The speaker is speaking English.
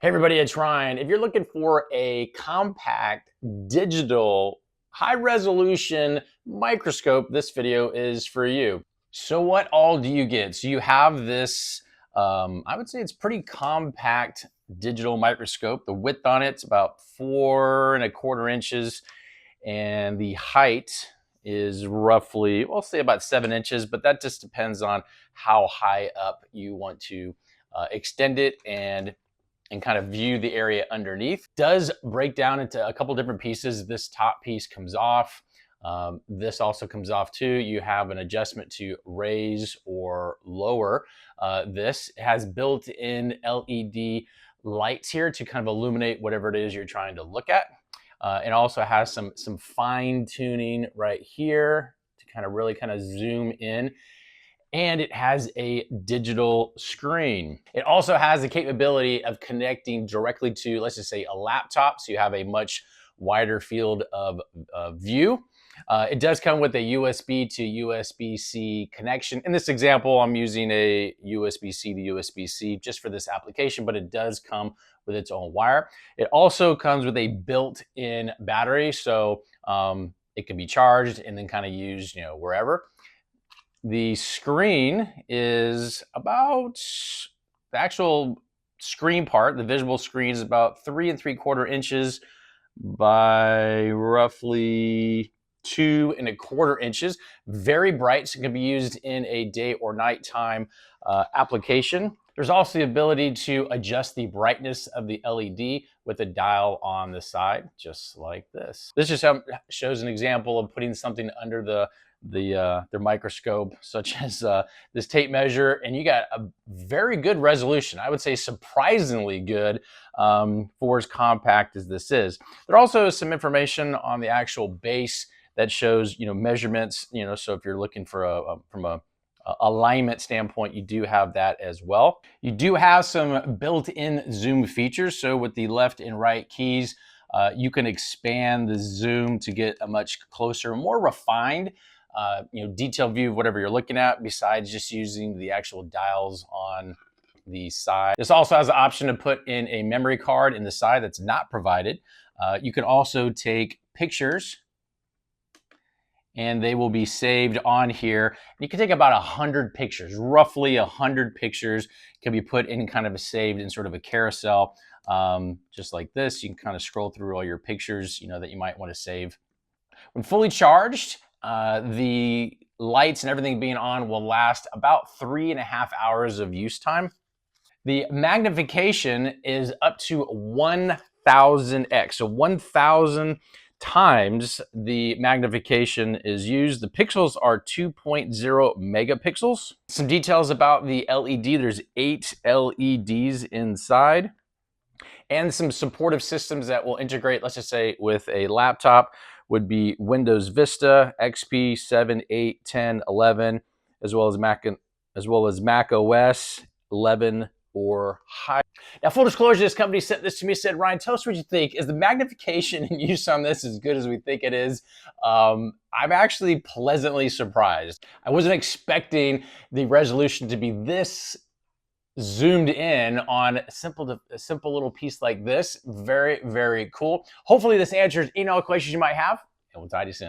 Hey everybody, it's Ryan. If you're looking for a compact, digital, high resolution microscope, this video is for you. So what all do you get? So you have this, I would say it's pretty compact digital microscope. The width on it's about 4.25 inches, and the height is roughly, we'll say about 7 inches, but that just depends on how high up you want to extend it and kind of view the area underneath. Does break down into a couple different pieces. This top piece comes off. This also comes off too. You have an adjustment to raise or lower. This has built-in LED lights here to kind of illuminate whatever it is you're trying to look at. It also has some fine tuning right here to kind of really kind of zoom in. And it has a digital screen. It also has the capability of connecting directly to, let's just say, a laptop, so you have a much wider field of view. It does come with a USB to USB-C connection. In this example, I'm using a USB-C to USB-C just for this application, but it does come with its own wire. It also comes with a built-in battery, so it can be charged and then kind of used, wherever. The screen is about, the actual screen part, the visible screen is about 3.75 inches by roughly 2.25 inches. Very bright, so it can be used in a day or nighttime application. There's also the ability to adjust the brightness of the LED with a dial on the side, just like this. This just shows an example of putting something under their microscope, such as this tape measure, and you got a very good resolution. I would say surprisingly good for as compact as this is. There also is some information on the actual base that shows, measurements, so if you're looking for from a alignment standpoint, you do have that as well. You do have some built-in zoom features. So with the left and right keys, you can expand the zoom to get a much closer, more refined detailed view of whatever you're looking at, besides just using the actual dials on the side. This also has the option to put in a memory card in the side that's not provided. You can also take pictures and they will be saved on here. You can take about 100 pictures, roughly 100 pictures can be put in kind of a saved in sort of a carousel, just like this. You can kind of scroll through all your pictures, that you might want to save. When fully charged, the lights and everything being on will last about 3.5 hours of use time. The magnification is up to 1000x, so 1000 times the magnification is used. The pixels are 2.0 megapixels. Some details about the LED, there's 8 LEDs inside, and some supportive systems that will integrate, let's just say, with a laptop would be Windows Vista, XP 7, 8, 10, 11, as well as Mac OS 11 or higher. Now, full disclosure, this company sent this to me, said, Ryan, tell us what you think. Is the magnification and use on this as good as we think it is? I'm actually pleasantly surprised. I wasn't expecting the resolution to be this zoomed in on a simple little piece like this. Very, very cool. Hopefully this answers any questions you might have, and we'll talk to you soon.